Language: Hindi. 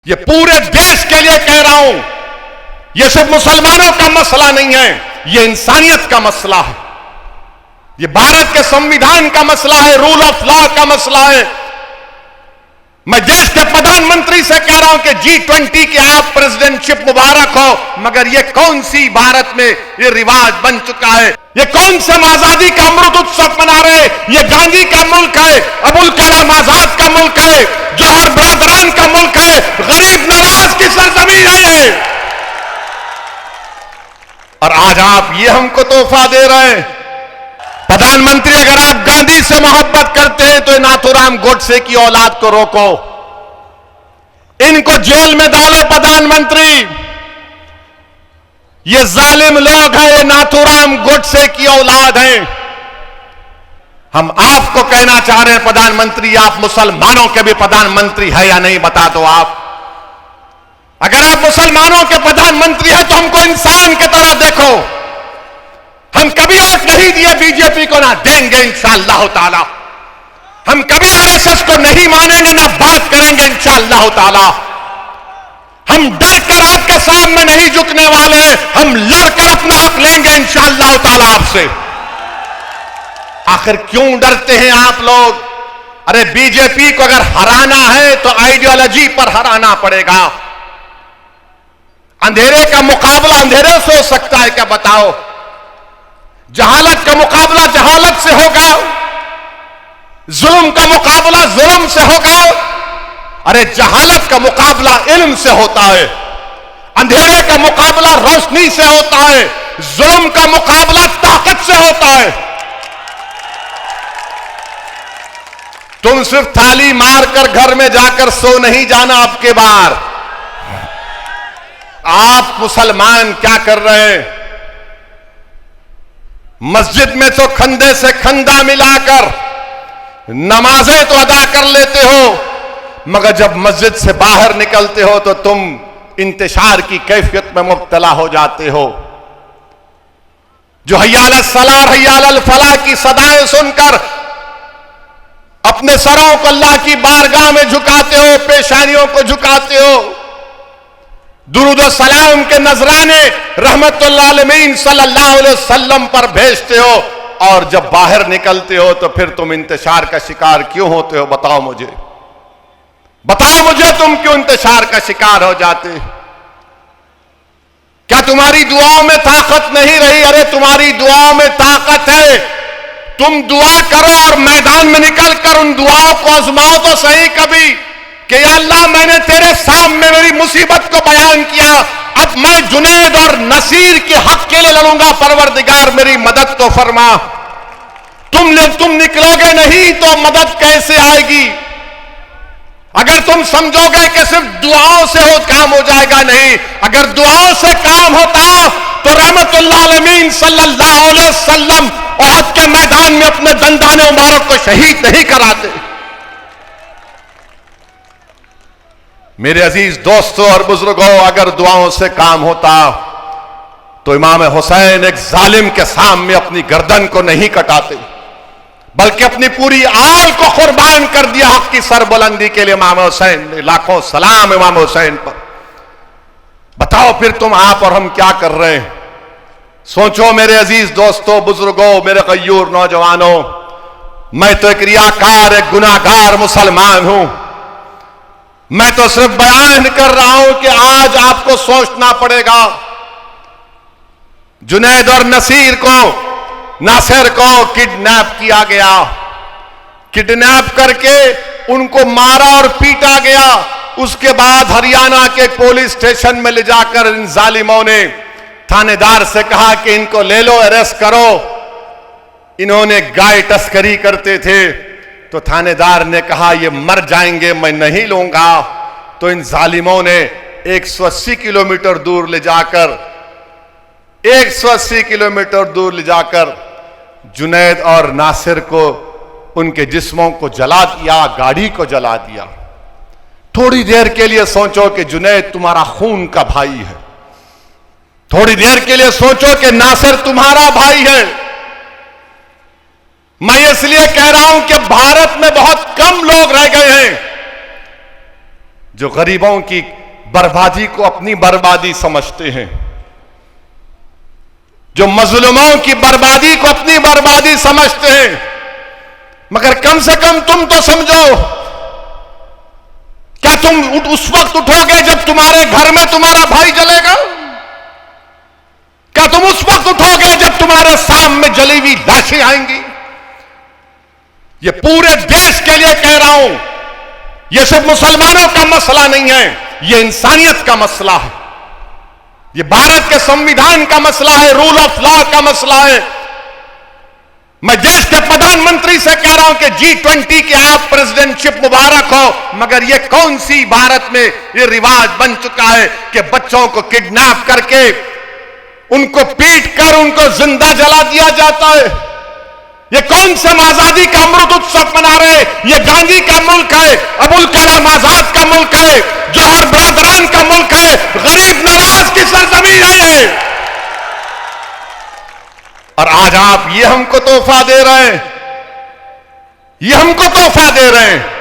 ये पूरे देश के लिए कह रहा हूं, ये सिर्फ मुसलमानों का मसला नहीं है, ये इंसानियत का मसला है, ये भारत के संविधान का मसला है, रूल ऑफ लॉ का मसला है। मैं देश के प्रधानमंत्री से कह रहा हूं कि G20 की आप प्रेसिडेंटशिप मुबारक हो, मगर ये कौन सी भारत में ये रिवाज बन चुका है? ये कौन से आजादी का अमृत उत्सव मना रहे? ये गांधी का मुल्क है, अबुल कलाम आजाद का मुल्क है, जौहर बरदरान का मुल्क है, गरीब नवाज की सरजमीन है ये। और आज आप ये हमको तोहफा दे रहे हैं। प्रधानमंत्री, अगर आप गांधी से मोहब्बत करते हैं तो नाथूराम गोडसे की औलाद को रोको, इनको जेल में डालो। प्रधानमंत्री, ये जालिम लोग हैं, ये नाथूराम गोडसे की औलाद हैं। हम आपको कहना चाह रहे हैं प्रधानमंत्री, आप मुसलमानों के भी प्रधानमंत्री है या नहीं, बता दो आप। अगर आप मुसलमानों के प्रधानमंत्री हैं तो हमको इंसान की तरह देखो। हम कभी वोट नहीं दिए बीजेपी को, ना देंगे इंशाअल्लाह ताला। हम कभी आरएसएस को नहीं मानेंगे, ना बात करेंगे इंशाअल्लाह ताला। हम डरकर आपके सामने नहीं झुकने वाले, हम लड़कर अपना हक लेंगे इंशाअल्लाह ताला आपसे। आखिर क्यों डरते हैं आप लोग? अरे बीजेपी को अगर हराना है तो आइडियोलॉजी पर हराना पड़ेगा। अंधेरे का मुकाबला अंधेरे से हो सकता है क्या, बताओ? जहालत का मुकाबला जहालत से होगा, जुल्म का मुकाबला जुल्म से होगा। अरे जहालत का मुकाबला इल्म से होता है, अंधेरे का मुकाबला रोशनी से होता है, जुल्म का मुकाबला ताकत से होता है। तुम सिर्फ थाली मारकर घर में जाकर सो नहीं जाना। अब के बार आप मुसलमान क्या कर रहे हैं? मस्जिद में तो खंदे से खंदा मिलाकर नमाजें तो अदा कर लेते हो, मगर जब मस्जिद से बाहर निकलते हो तो तुम इंतशार की कैफियत में मुब्तला हो जाते हो। जो हय्या अलस सलाह हय्या अलल फलाह की सदाएं सुनकर अपने सरों को अल्लाह की बारगाह में झुकाते हो, पेशानियों को झुकाते हो, दुरूद व सलाम के नजराने रहमतुल्लिल आलमीन सल्लल्लाहु अलैहि वसल्लम पर भेजते हो, और जब बाहर निकलते हो तो फिर तुम इंतशार का शिकार क्यों होते हो? बताओ मुझे, बताओ मुझे, तुम क्यों इंतशार का शिकार हो जाते? क्या तुम्हारी दुआओं में ताकत नहीं रही? अरे तुम्हारी दुआओं में ताकत है। तुम दुआ करो और मैदान में निकल कर उन दुआओं को आजमाओ तो सही कभी कि या अल्लाह, मैंने तेरे सामने मेरी मुसीबत को बयान किया, अब मैं जुनैद और नसीर के हक के लिए लड़ूंगा, परवरदिगार मेरी मदद तो फरमा। तुम निकलोगे नहीं तो मदद कैसे आएगी? अगर तुम समझोगे कि सिर्फ दुआओं से काम हो जाएगा, नहीं। अगर दुआओं से काम होता तो रहमतुल्लिल आलमीन सल्लल्लाहु अलैहि वसल्लम उहद के मैदान में अपने दंदाने मुबारक को शहीद नहीं कराते। मेरे अजीज दोस्तों और बुजुर्गों, अगर दुआओं से काम होता तो इमाम हुसैन एक जालिम के सामने अपनी गर्दन को नहीं कटाते, बल्कि अपनी पूरी आल को कुर्बान कर दिया हक की सरबुलंदी के लिए। इमाम हुसैन ने लाखों सलाम इमाम हुसैन पर। बताओ फिर तुम, आप और हम क्या कर रहे हैं? सोचो मेरे अजीज दोस्तों, बुजुर्गों, मेरे गयूर नौजवानों, मैं तो एक रियाकार, एक गुनाहगार मुसलमान हूं। मैं तो सिर्फ बयान कर रहा हूं कि आज आपको सोचना पड़ेगा। जुनैद और नासिर को किडनैप किया गया, किडनैप करके उनको मारा और पीटा गया। उसके बाद हरियाणा के पुलिस स्टेशन में ले जाकर इन जालिमों ने थानेदार से कहा कि इनको ले लो, अरेस्ट करो। इन्होंने गाय तस्करी करते थे, तो थानेदार ने कहा ये मर जाएंगे, मैं नहीं लूंगा। तो इन जालिमों ने 180 किलोमीटर दूर ले जाकर 180 किलोमीटर दूर ले जाकर जुनैद और नासिर को, उनके जिस्मों को जला दिया, गाड़ी को जला दिया। थोड़ी देर के लिए सोचो कि जुनैद तुम्हारा खून का भाई है, थोड़ी देर के लिए सोचो कि नासिर तुम्हारा भाई है। मैं इसलिए कह रहा हूं कि भारत में बहुत कम लोग रह गए हैं जो गरीबों की बर्बादी को अपनी बर्बादी समझते हैं, जो मजलूमों की बर्बादी को अपनी बर्बादी समझते हैं। मगर कम से कम तुम तो समझो, क्या तुम उस वक्त उठोगे जब तुम्हारे घर में तुम्हारा भाई जलेगा? क्या तुम उस वक्त उठोगे जब तुम्हारे सामने जली हुई लाशें आएंगी? ये पूरे देश के लिए कह रहा हूं, ये सिर्फ मुसलमानों का मसला नहीं है, ये इंसानियत का मसला है, ये भारत के संविधान का मसला है, रूल ऑफ लॉ का मसला है। मैं देश के प्रधानमंत्री से कह रहा हूं कि G20 की आप प्रेसिडेंटशिप मुबारक हो, मगर ये कौन सी भारत में ये रिवाज बन चुका है कि बच्चों को किडनैप करके उनको पीट कर उनको जिंदा जला दिया जाता है। ये कौन से आजादी का अमृत उत्सव मना रहे? ये गांधी का मुल्क है, अबुल कलाम आजाद का मुल्क है, जौहर बरदरान का मुल्क है, गरीब नवाज की सरजमीन है ये। और आज आप ये हमको तोहफा दे रहे हैं, ये हमको तोहफा दे रहे हैं।